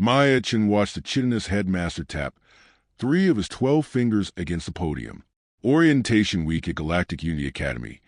Chen watched the chitinous headmaster tap 3 of his 12 fingers against the podium. Orientation week at Galactic Unity Academy,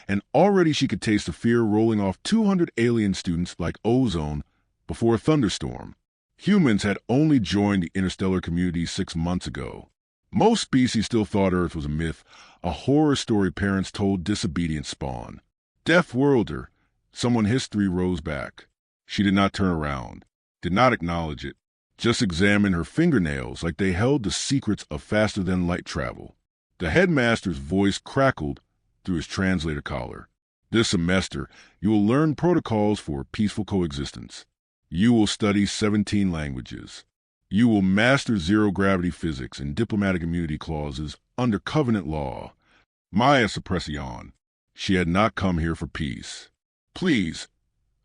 and already she could taste the fear rolling off 200 alien students like ozone before a thunderstorm. Humans had only joined the interstellar community 6 months ago. Most species still thought Earth was a myth, a horror story parents told disobedient spawn. Deathworlder, someone history rose back. She did not turn around, did not acknowledge it, just examined her fingernails like they held the secrets of faster-than-light travel. The headmaster's voice crackled through his translator collar. This semester, you will learn protocols for peaceful coexistence. You will study 17 languages. You will master zero-gravity physics and diplomatic immunity clauses under covenant law. Maya suppressed a yawn. She had not come here for peace. Please,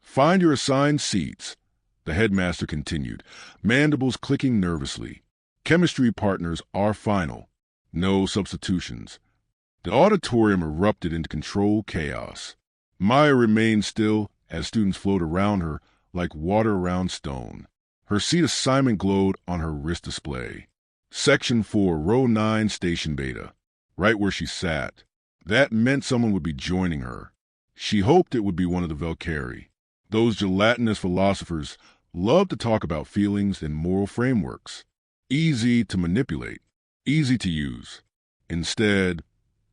find your assigned seats, the headmaster continued, mandibles clicking nervously. Chemistry partners are final. No substitutions. The auditorium erupted into controlled chaos. Maya remained still as students flowed around her like water around stone. Her seat assignment glowed on her wrist display. Section 4, Row 9, Station Beta. Right where she sat. That meant someone would be joining her. She hoped it would be one of the Valkyrie. Those gelatinous philosophers loved to talk about feelings and moral frameworks. Easy to manipulate. Easy to use. Instead,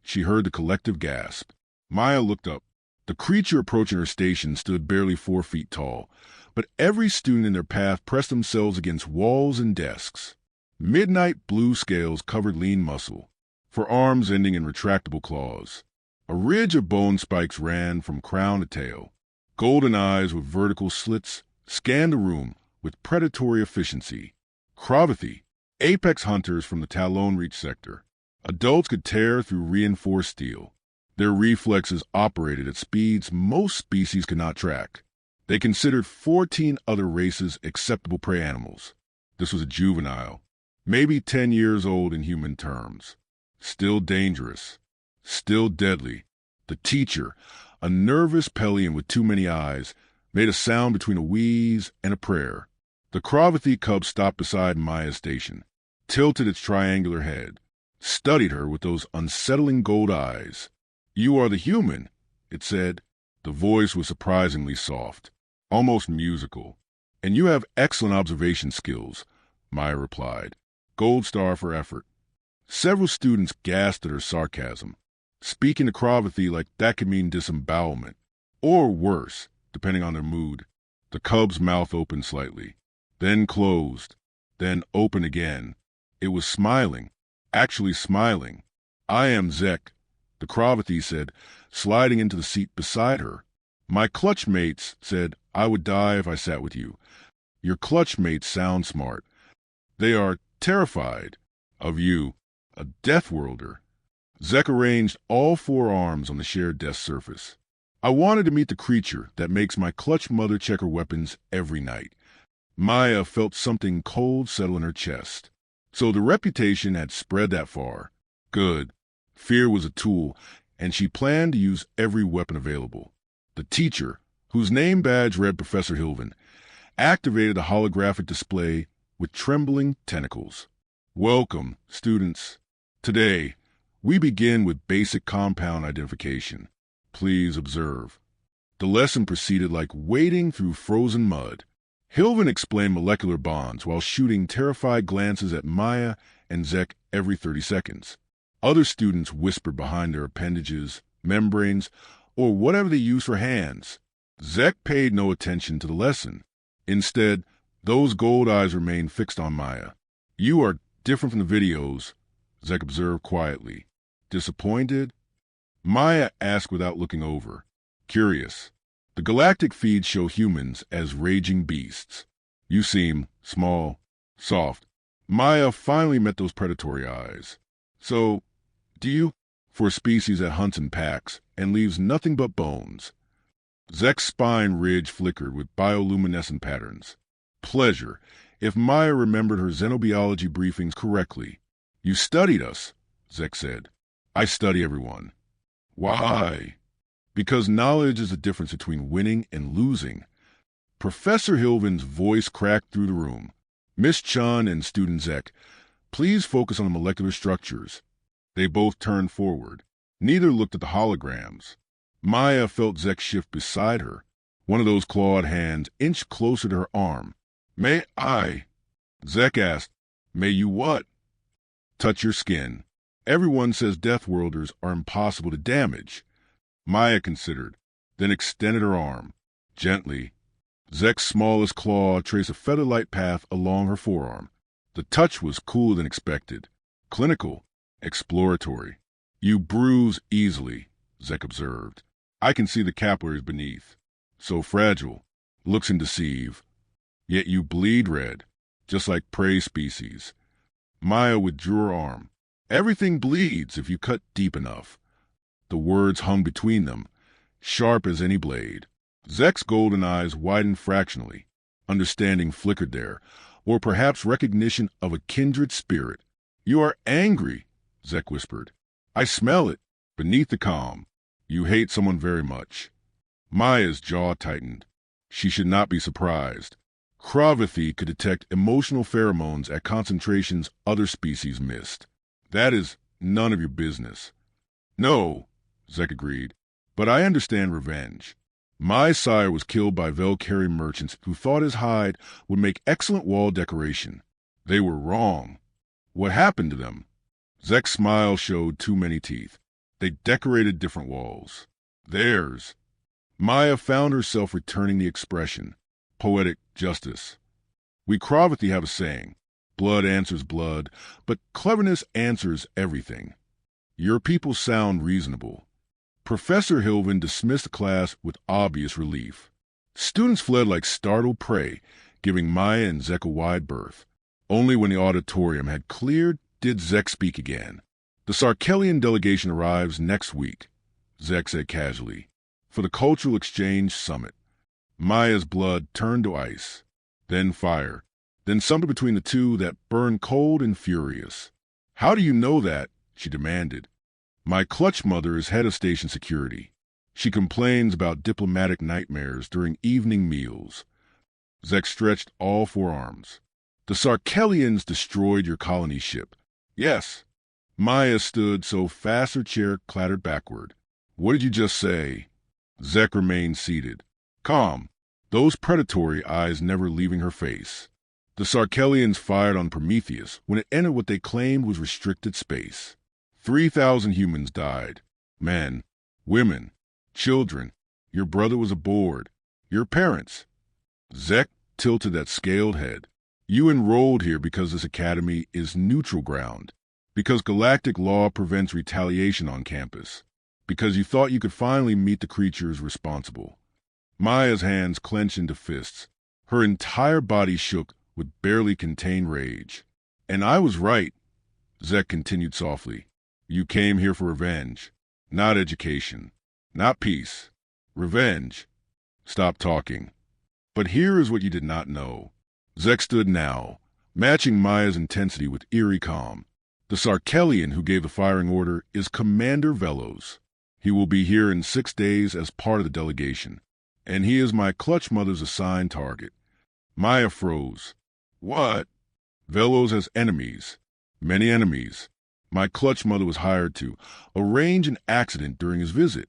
she heard the collective gasp. Maya looked up. The creature approaching her station stood barely 4 feet tall, but every student in their path pressed themselves against walls and desks. Midnight blue scales covered lean muscle, forearms ending in retractable claws. A ridge of bone spikes ran from crown to tail. Golden eyes with vertical slits scanned the room with predatory efficiency. Prometheus, apex hunters from the Talon Reach sector. Adults could tear through reinforced steel. Their reflexes operated at speeds most species could not track. They considered 14 other races acceptable prey animals. This was a juvenile, maybe 10 years old in human terms. Still dangerous. Still deadly. The teacher, a nervous Pelian with too many eyes, made a sound between a wheeze and a prayer. The Prometheus cub stopped beside Maya's station, tilted its triangular head, studied her with those unsettling gold eyes. "You are the human," it said. The voice was surprisingly soft, almost musical. "And you have excellent observation skills," Maya replied. Gold star for effort. Several students gasped at her sarcasm. Speaking to Prometheus like that could mean disembowelment. Or worse, depending on their mood. The cub's mouth opened slightly, then closed, then opened again. It was smiling, actually smiling. "I am Zek," the Prometheus said, sliding into the seat beside her. "My clutch mates said I would die if I sat with you. Your clutch mates sound smart. They are terrified of you, a Deathworlder." Zek arranged all 4 arms on the shared desk surface. "I wanted to meet the creature that makes my clutch mother check her weapons every night." Maya felt something cold settle in her chest. So the reputation had spread that far. Good. Fear was a tool, and she planned to use every weapon available. The teacher, whose name badge read Professor Hilvin, activated a holographic display with trembling tentacles. "Welcome, students. Today, we begin with basic compound identification. Please observe." The lesson proceeded like wading through frozen mud. Hilvin explained molecular bonds while shooting terrified glances at Maya and Zek every 30 seconds. Other students whispered behind their appendages, membranes, or whatever they used for hands. Zek paid no attention to the lesson. Instead, those gold eyes remained fixed on Maya. "You are different from the videos," Zek observed quietly. "Disappointed?" Maya asked without looking over. Curious. The galactic feeds show humans as raging beasts. You seem small, soft. Maya finally met those predatory eyes. "So, do you?" For a species that hunts in packs and leaves nothing but bones. Zek's spine ridge flickered with bioluminescent patterns. "Pleasure, if Maya remembered her xenobiology briefings correctly." "You studied us," Zek said. "I study everyone." "Why?" "Because knowledge is the difference between winning and losing." Professor Hilvin's voice cracked through the room. Miss Chen and student Zek, please focus on the molecular structures. They both turned forward. Neither looked at the holograms. Maya felt Zek shift beside her. One of those clawed hands inched closer to her arm. May I? Zek asked. May you what? Touch your skin. Everyone says Deathworlders are impossible to damage. Maya considered, then extended her arm. Gently, Zek's smallest claw traced a feather-light path along her forearm. The touch was cooler than expected. Clinical, exploratory. You bruise easily, Zek observed. I can see the capillaries beneath. So fragile, looks and deceive. Yet you bleed red, just like prey species. Maya withdrew her arm. Everything bleeds if you cut deep enough. The words hung between them, sharp as any blade. Zek's golden eyes widened fractionally. Understanding flickered there, or perhaps recognition of a kindred spirit. You are angry, Zek whispered. I smell it, beneath the calm. You hate someone very much. Maya's jaw tightened. She should not be surprised. Kravathi could detect emotional pheromones at concentrations other species missed. That is none of your business. No, Zek agreed, but I understand revenge. My sire was killed by Velcari merchants who thought his hide would make excellent wall decoration. They were wrong. What happened to them? Zek's smile showed too many teeth. They decorated different walls. Theirs. Maya found herself returning the expression. Poetic justice. We Kravathi have a saying. Blood answers blood, but cleverness answers everything. Your people sound reasonable. Professor Hilvin dismissed the class with obvious relief. Students fled like startled prey, giving Maya and Zek a wide berth. Only when the auditorium had cleared did Zek speak again. The Sarkellian delegation arrives next week, Zek said casually, for the Cultural Exchange Summit. Maya's blood turned to ice, then fire, then something between the two that burned cold and furious. How do you know that? She demanded. My clutch mother is head of station security. She complains about diplomatic nightmares during evening meals. Zek stretched all four arms. The Sarkellians destroyed your colony ship. Yes. Maya stood so fast her chair clattered backward. What did you just say? Zek remained seated. Calm, those predatory eyes never leaving her face. The Sarkellians fired on Prometheus when it entered what they claimed was restricted space. 3,000 humans died. Men, women, children. Your brother was aboard. Your parents. Zek tilted that scaled head. You enrolled here because this academy is neutral ground. Because galactic law prevents retaliation on campus. Because you thought you could finally meet the creatures responsible. Maya's hands clenched into fists. Her entire body shook with barely contained rage. And I was right, Zek continued softly. You came here for revenge, not education, not peace. Revenge. Stop talking. But here is what you did not know. Zek stood now, matching Maya's intensity with eerie calm. The Sarkellian who gave the firing order is Commander Velos. He will be here in 6 days as part of the delegation, and he is my clutch mother's assigned target. Maya froze. What? Velos has enemies, many enemies. My clutch mother was hired to arrange an accident during his visit.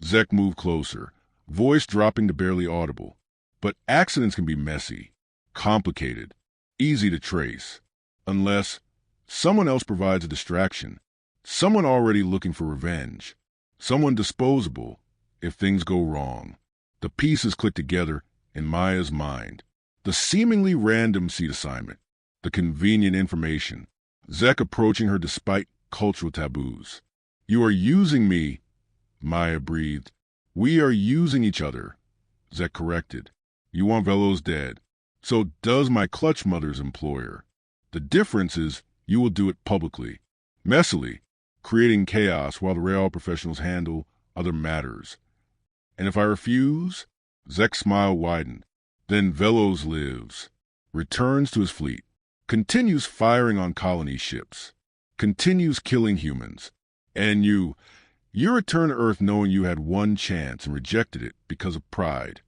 Zek moved closer, voice dropping to barely audible. But accidents can be messy, complicated, easy to trace, unless someone else provides a distraction, someone already looking for revenge, someone disposable if things go wrong. The pieces click together in Maya's mind. The seemingly random seat assignment, the convenient information, Zek approaching her despite cultural taboos. You are using me, Maya breathed. We are using each other, Zek corrected. You want Velos dead. So does my clutch mother's employer. The difference is you will do it publicly, messily, creating chaos while the rail professionals handle other matters. And if I refuse? Zek's smile widened. Then Velos lives, returns to his fleet, continues firing on colony ships, continues killing humans. And you return to Earth knowing you had one chance and rejected it because of pride.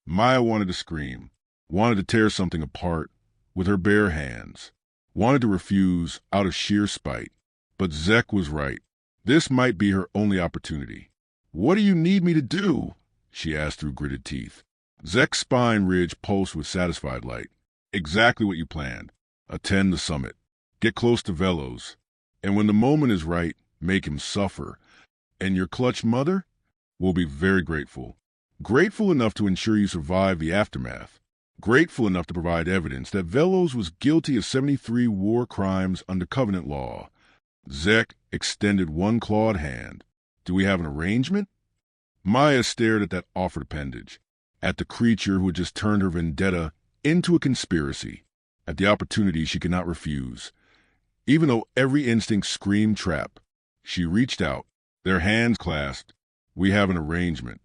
Maya wanted to scream, wanted to tear something apart, with her bare hands. Wanted to refuse out of sheer spite. But Zek was right. This might be her only opportunity. "What do you need me to do?" she asked through gritted teeth. Zek's spine ridge pulsed with satisfied light. "Exactly what you planned. Attend the summit. Get close to Velos. And when the moment is right, make him suffer. And your clutch mother will be very grateful. Grateful enough to ensure you survive the aftermath. Grateful enough to provide evidence that Velos was guilty of 73 war crimes under Covenant law." Zek extended one clawed hand. "Do we have an arrangement?" Maya stared at that offered appendage, at the creature who had just turned her vendetta into a conspiracy, at the opportunity she could not refuse. Even though every instinct screamed trap, she reached out, their hands clasped. "We have an arrangement."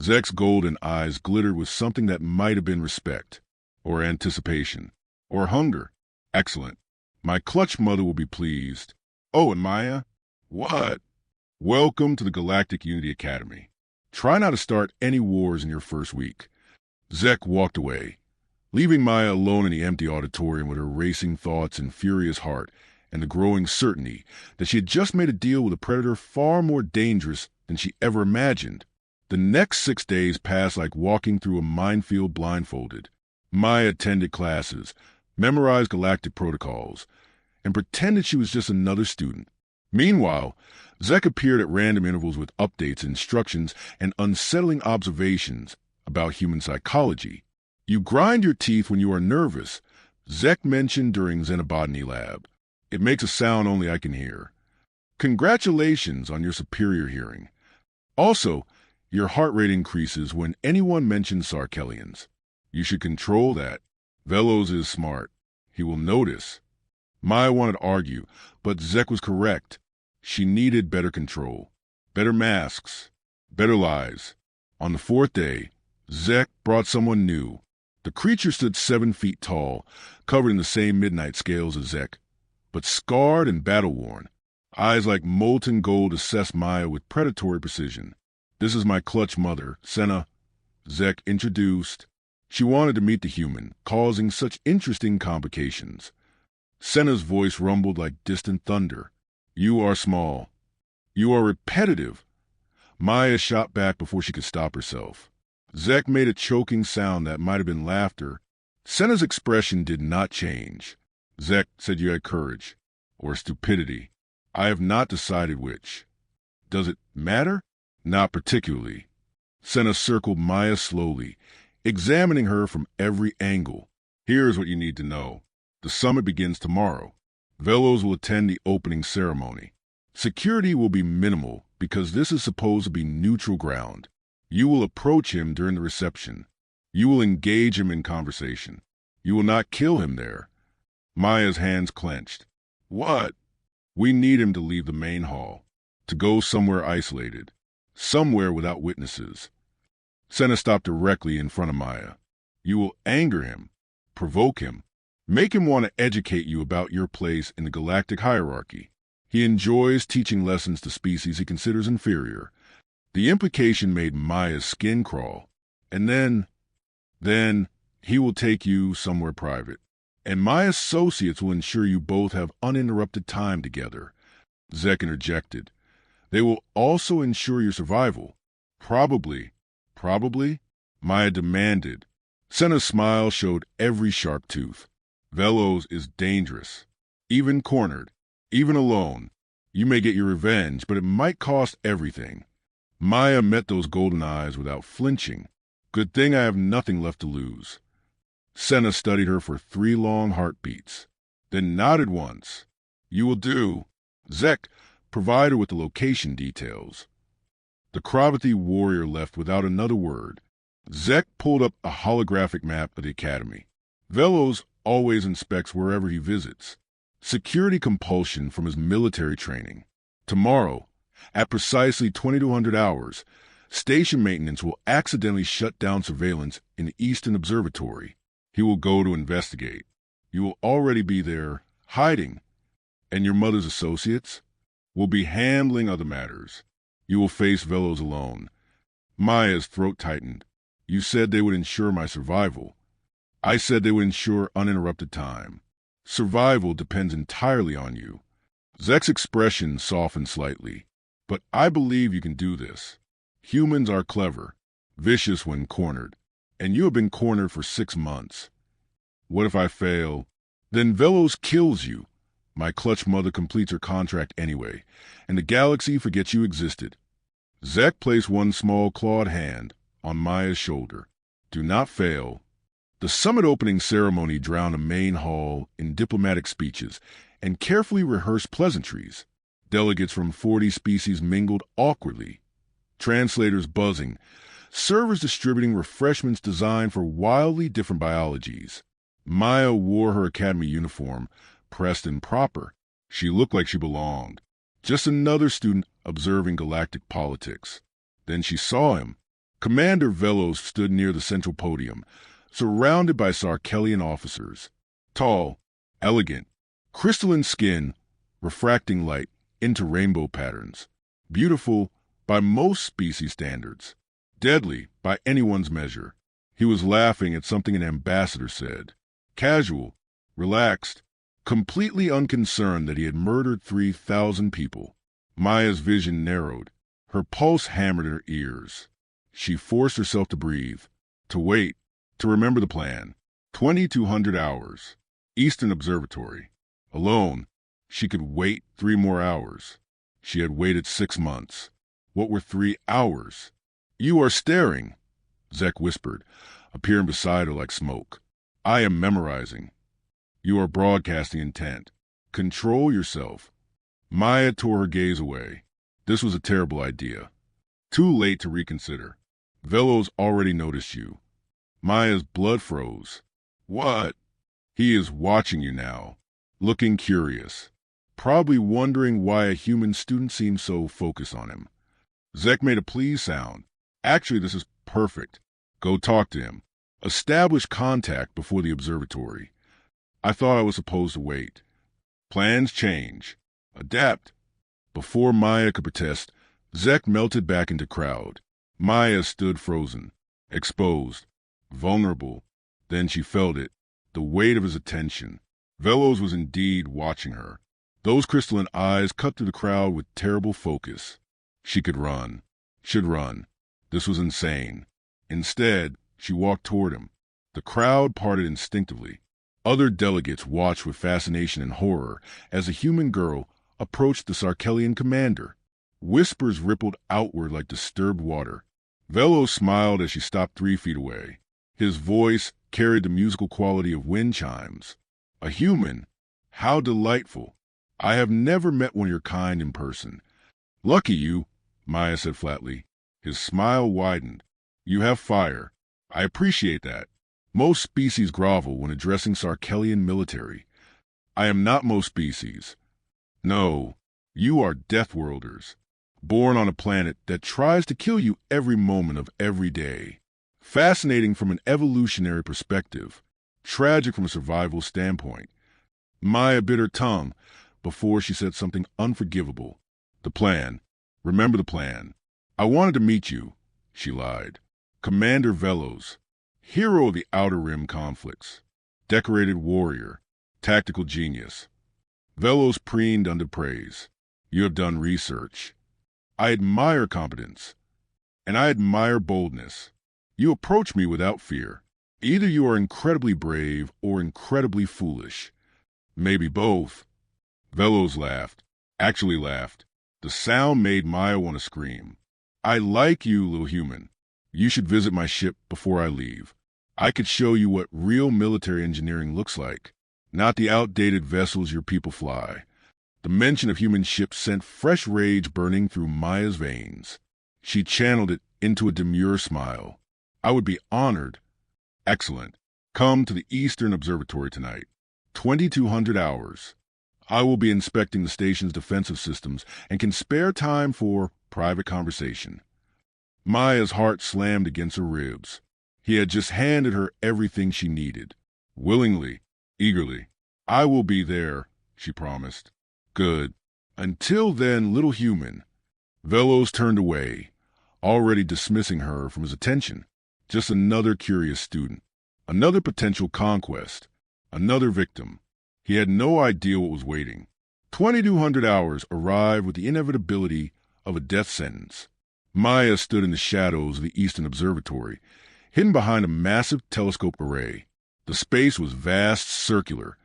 Zek's golden eyes glittered with something that might have been respect, or anticipation, or hunger. "Excellent. My clutch mother will be pleased. Oh, and Maya?" "What?" "Welcome to the Galactic Unity Academy. Try not to start any wars in your first week." Zek walked away, leaving Maya alone in the empty auditorium with her racing thoughts and furious heart, and the growing certainty that she had just made a deal with a predator far more dangerous than she ever imagined. The next 6 days passed like walking through a minefield blindfolded. Maya attended classes, memorized galactic protocols, and pretended she was just another student. Meanwhile, Zek appeared at random intervals with updates, instructions, and unsettling observations about human psychology. "You grind your teeth when you are nervous," Zek mentioned during Xenobotany lab. "It makes a sound only I can hear. Congratulations on your superior hearing. Also, your heart rate increases when anyone mentions Sarkellians. You should control that. Velos is smart. He will notice." Maya wanted to argue, but Zek was correct. She needed better control, better masks, better lies. On the 4th day, Zek brought someone new. The creature stood 7 feet tall, covered in the same midnight scales as Zek, but scarred and battle-worn. Eyes like molten gold assessed Maya with predatory precision. "This is my clutch mother, Senna," Zek introduced. She wanted to meet the human, causing such interesting complications. Senna's voice rumbled like distant thunder. "You are small. You are repetitive." Maya shot back before she could stop herself. Zek made a choking sound that might have been laughter. Senna's expression did not change. "Zek said you had courage, or stupidity. I have not decided which. Does it matter?" "Not particularly." Senna circled Maya slowly, examining her from every angle. "Here's what you need to know. The summit begins tomorrow. Velos will attend the opening ceremony. Security will be minimal because this is supposed to be neutral ground. You will approach him during the reception. You will engage him in conversation. You will not kill him there." Maya's hands clenched. "What?" "We need him to leave the main hall, to go somewhere isolated, somewhere without witnesses." Senna stopped directly in front of Maya. "You will anger him, provoke him, make him want to educate you about your place in the galactic hierarchy. He enjoys teaching lessons to species he considers inferior." The implication made Maya's skin crawl. "And then he will take you somewhere private. And my associates will ensure you both have uninterrupted time together." Zek interjected. "They will also ensure your survival." Probably, Maya demanded. Senna's smile showed every sharp tooth. "Velos is dangerous. Even cornered, even alone. You may get your revenge, but it might cost everything." Maya met those golden eyes without flinching. "Good thing I have nothing left to lose." Senna studied her for 3 long heartbeats, then nodded once. "You will do. Zek, provide her with the location details." The Kravathi warrior left without another word. Zek pulled up a holographic map of the academy. Velos always inspects wherever he visits. Security compulsion from his military training. Tomorrow, at precisely 2200 hours, station maintenance will accidentally shut down surveillance in the Eastern Observatory. He will go to investigate. You will already be there, hiding. And your mother's associates will be handling other matters. You will face Velos alone. Maya's throat tightened. "You said they would ensure my survival." I said they would ensure uninterrupted time. Survival depends entirely on you. Zek's expression softened slightly. But I believe you can do this. Humans are clever, vicious when cornered, and you have been cornered for 6 months. What if I fail? Then Velos kills you. My clutch mother completes her contract anyway, and the galaxy forgets you existed. Zek placed one small clawed hand on Maya's shoulder. Do not fail. The summit opening ceremony drowned the main hall in diplomatic speeches and carefully rehearsed pleasantries. Delegates from 40 species mingled awkwardly, translators buzzing, servers distributing refreshments designed for wildly different biologies. Maya wore her academy uniform, pressed and proper. She looked like she belonged. Just another student observing galactic politics. Then she saw him. Commander Velos stood near the central podium, surrounded by Sarkellian officers. Tall, elegant, crystalline skin, refracting light into rainbow patterns. Beautiful by most species standards. Deadly by anyone's measure. He was laughing at something an ambassador said. Casual, relaxed, completely unconcerned that he had murdered 3,000 people. Maya's vision narrowed. Her pulse hammered in her ears. She forced herself to breathe, to wait, to remember the plan. 2,200 hours. Eastern Observatory. Alone, she could wait 3 more hours. She had waited 6 months. What were 3 hours? You are staring, Zek whispered, appearing beside her like smoke. I am memorizing. You are broadcasting intent. Control yourself. Maya tore her gaze away. This was a terrible idea. Too late to reconsider. Velos already noticed you. Maya's blood froze. What? He is watching you now, looking curious, probably wondering why a human student seemed so focused on him. Zek made a please sound. Actually, this is perfect. Go talk to him. Establish contact before the observatory. I thought I was supposed to wait. Plans change. Adapt. Before Maya could protest, Zek melted back into crowd. Maya stood frozen, exposed, vulnerable. Then she felt it, the weight of his attention. Velos was indeed watching her. Those crystalline eyes cut through the crowd with terrible focus. She could run. Should run. This was insane. Instead, she walked toward him. The crowd parted instinctively. Other delegates watched with fascination and horror as a human girl approached the Sarkellian commander. Whispers rippled outward like disturbed water. Velos smiled as she stopped 3 feet away. His voice carried the musical quality of wind chimes. A human? How delightful. I have never met one of your kind in person. Lucky you, Maya said flatly. His smile widened. You have fire. I appreciate that. Most species grovel when addressing Sarkellian military. I am not most species. No, you are Deathworlders, born on a planet that tries to kill you every moment of every day. Fascinating from an evolutionary perspective, tragic from a survival standpoint. Maya bit her tongue before she said something unforgivable. The plan. Remember the plan. I wanted to meet you, she lied. Commander Velos, hero of the Outer Rim conflicts, decorated warrior, tactical genius. Velos preened under praise. You have done research. I admire competence, and I admire boldness. You approach me without fear. Either you are incredibly brave or incredibly foolish. Maybe both. Velos laughed, actually laughed. The sound made Maya want to scream. I like you, little human. You should visit my ship before I leave. I could show you what real military engineering looks like, not the outdated vessels your people fly. The mention of human ships sent fresh rage burning through Maya's veins. She channeled it into a demure smile. I would be honored. Excellent. Come to the Eastern Observatory tonight. 2,200 hours. I will be inspecting the station's defensive systems and can spare time for private conversation. Maya's heart slammed against her ribs. He had just handed her everything she needed. Willingly, eagerly. I will be there, she promised. Good. Until then, little human. Velos turned away, already dismissing her from his attention. Just another curious student. Another potential conquest. Another victim. He had no idea what was waiting. 2200 hours arrived with the inevitability of a death sentence. Maya stood in the shadows of the Eastern Observatory, hidden behind a massive telescope array. The space was vast, circular,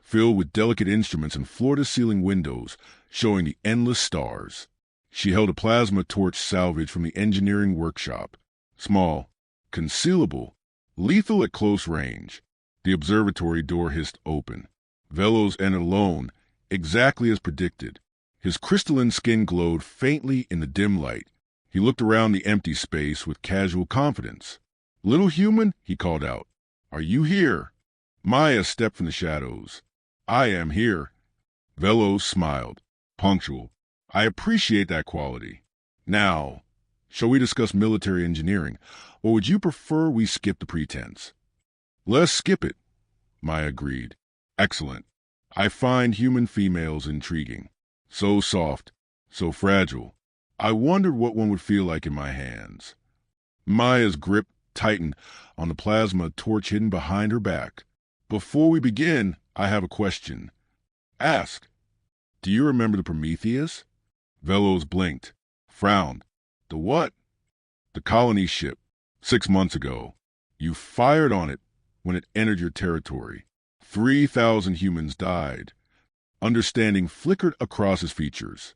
filled with delicate instruments and floor-to-ceiling windows showing the endless stars. She held a plasma torch salvaged from the engineering workshop. Small, concealable, lethal at close range. The observatory door hissed open. Velos entered alone, exactly as predicted. His crystalline skin glowed faintly in the dim light. He looked around the empty space with casual confidence. "Little human," he called out, "are you here?" Maya stepped from the shadows. "I am here." Velos smiled. "Punctual. I appreciate that quality. Now, shall we discuss military engineering, or would you prefer we skip the pretense?" "Let's skip it," Maya agreed. "Excellent. I find human females intriguing. So soft, so fragile. I wondered what one would feel like in my hands." Maya's grip tightened on the plasma torch hidden behind her back. "Before we begin, I have a question." "Ask." "Do you remember the Prometheus?" Velos blinked, frowned. "The what?" "The colony ship, 6 months ago. You fired on it when it entered your territory. 3,000 humans died." Understanding flickered across his features.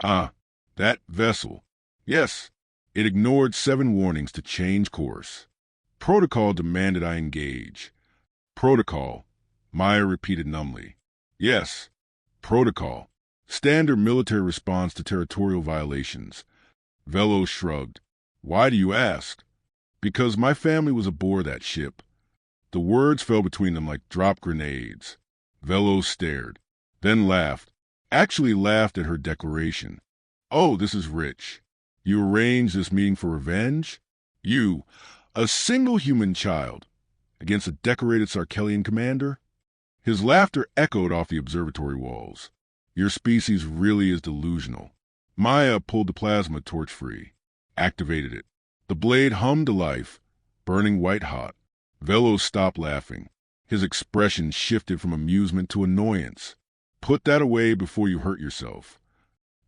"Ah, that vessel. Yes, it ignored 7 warnings to change course. Protocol demanded I engage." "Protocol," Maya repeated numbly. "Yes, protocol. Standard military response to territorial violations." Velos shrugged. "Why do you ask?" "Because my family was aboard that ship." The words fell between them like dropped grenades. Velos stared, then laughed. Actually laughed at her declaration. "Oh, this is rich. You arranged this meeting for revenge? You, a single human child, against a decorated Sarkellian commander?" His laughter echoed off the observatory walls. "Your species really is delusional." Maya pulled the plasma torch free, activated it. The blade hummed to life, burning white hot. Velos stopped laughing. His expression shifted from amusement to annoyance. "Put that away before you hurt yourself."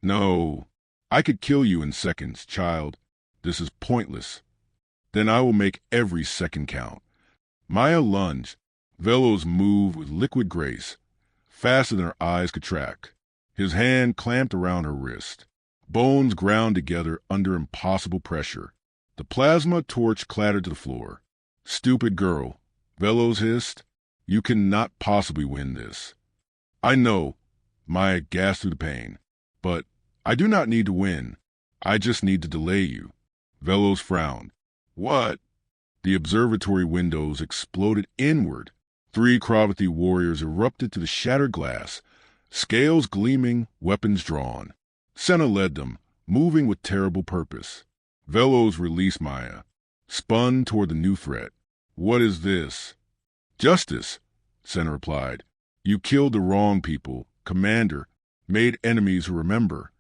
"No, I could kill you in seconds, child. This is pointless." "Then I will make every second count." Maya lunged. Velos moved with liquid grace, faster than her eyes could track. His hand clamped around her wrist. Bones ground together under impossible pressure. The plasma torch clattered to the floor. "Stupid girl," Velos hissed. "You cannot possibly win this." "I know," Maya gasped through the pain. "But I do not need to win. I just need to delay you." Velos frowned. "What?" The observatory windows exploded inward. 3 Prometheus warriors erupted to the shattered glass, scales gleaming, weapons drawn. Senna led them, moving with terrible purpose. Velos released Maya, spun toward the new threat. "What is this?" "Justice," Senna replied. "You killed the wrong people, Commander, made enemies who remember."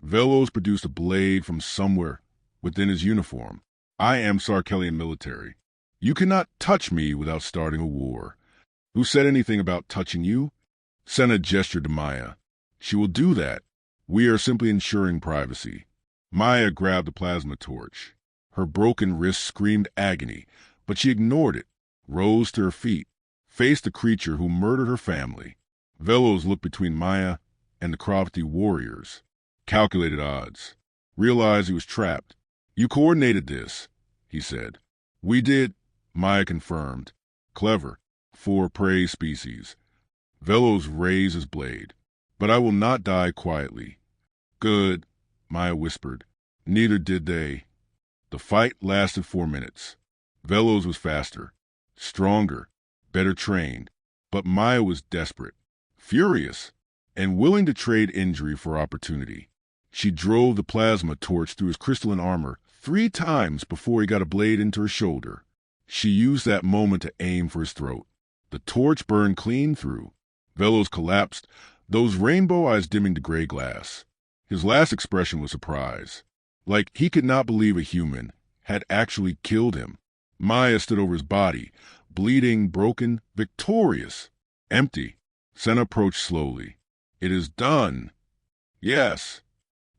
Velos produced a blade from somewhere within his uniform. "I am Sarkellian military. You cannot touch me without starting a war." "Who said anything about touching you?" Senna gestured to Maya. "She will do that. We are simply ensuring privacy." Maya grabbed the plasma torch. Her broken wrist screamed agony, but she ignored it, rose to her feet, faced the creature who murdered her family. Velos looked between Maya and the Prometheus warriors. Calculated odds. Realized he was trapped. "You coordinated this," he said. "We did," Maya confirmed. "Clever. For a prey species." Velos raised his blade. "But I will not die quietly." "Good," Maya whispered. "Neither did they." The fight lasted 4 minutes. Velos was faster, stronger, better trained, but Maya was desperate, furious, and willing to trade injury for opportunity. She drove the plasma torch through his crystalline armor 3 times before he got a blade into her shoulder. She used that moment to aim for his throat. The torch burned clean through. Velos collapsed, those rainbow eyes dimming to gray glass. His last expression was surprise, like he could not believe a human had actually killed him. Maya stood over his body, bleeding, broken, victorious, empty. Sen approached slowly. It is done. Yes.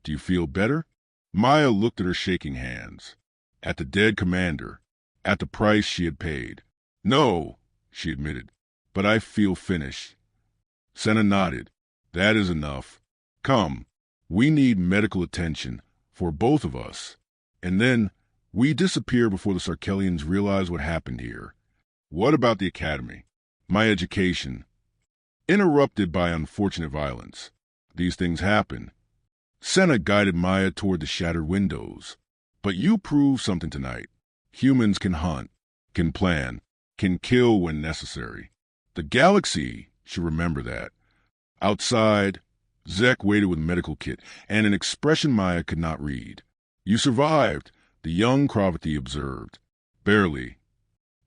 Do you feel better? Maya looked at her shaking hands, at the dead commander, at the price she had paid. No, she admitted, but I feel finished. Senna nodded. That is enough. Come, we need medical attention for both of us. And then we disappear before the Sarkellians realize what happened here. What about the academy? My education. Interrupted by unfortunate violence. These things happen. Senna guided Maya toward the shattered windows. But you proved something tonight. Humans can hunt, can plan, can kill when necessary. The galaxy should remember that. Outside, Zek waited with a medical kit and an expression Maya could not read. You survived, the young Prometheus observed. Barely.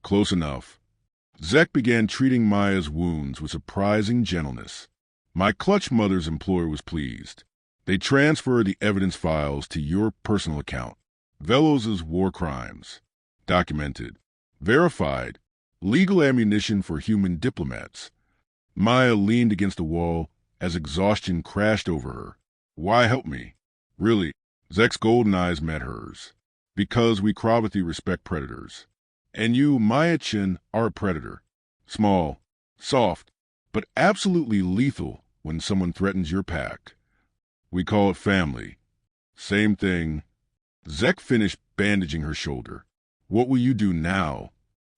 Close enough. Zek began treating Maya's wounds with surprising gentleness. My clutch mother's employer was pleased. They transferred the evidence files to your personal account. Velos' war crimes. Documented. Verified. Legal ammunition for human diplomats. Maya leaned against the wall as exhaustion crashed over her. Why help me? Really, Zek's golden eyes met hers. Because we Prometheus respect predators. And you, Maya Chen, are a predator. Small, soft, but absolutely lethal when someone threatens your pack. We call it family. Same thing. Zek finished bandaging her shoulder. What will you do now?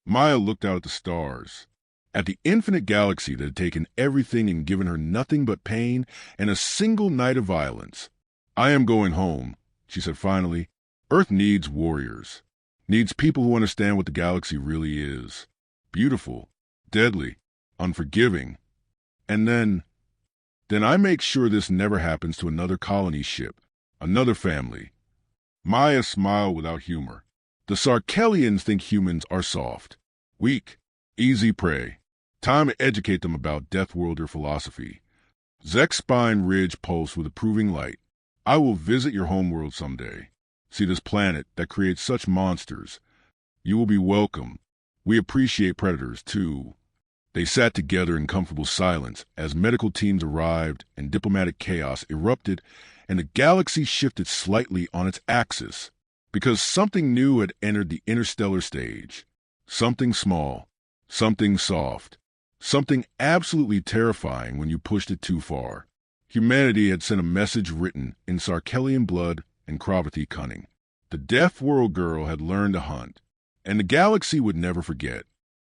Maya looked out at the stars, at the infinite galaxy that had taken everything and given her nothing but pain and a single night of violence. I am going home, she said finally. Earth needs warriors. Needs people who understand what the galaxy really is. Beautiful, deadly, unforgiving. And then I make sure this never happens to another colony ship, another family. Maya smiled without humor. The Sarkellians think humans are soft, weak, easy prey. Time to educate them about Deathworlder philosophy. Zek's spine ridge pulsed with approving light. I will visit your homeworld someday. See this planet that creates such monsters. You will be welcome. We appreciate predators, too. They sat together in comfortable silence as medical teams arrived and diplomatic chaos erupted and the galaxy shifted slightly on its axis because something new had entered the interstellar stage. Something small, something soft, something absolutely terrifying when you pushed it too far. Humanity had sent a message written in Sarkellian blood and Prometheus cunning. The Deathworld girl had learned to hunt, and the galaxy would never forget.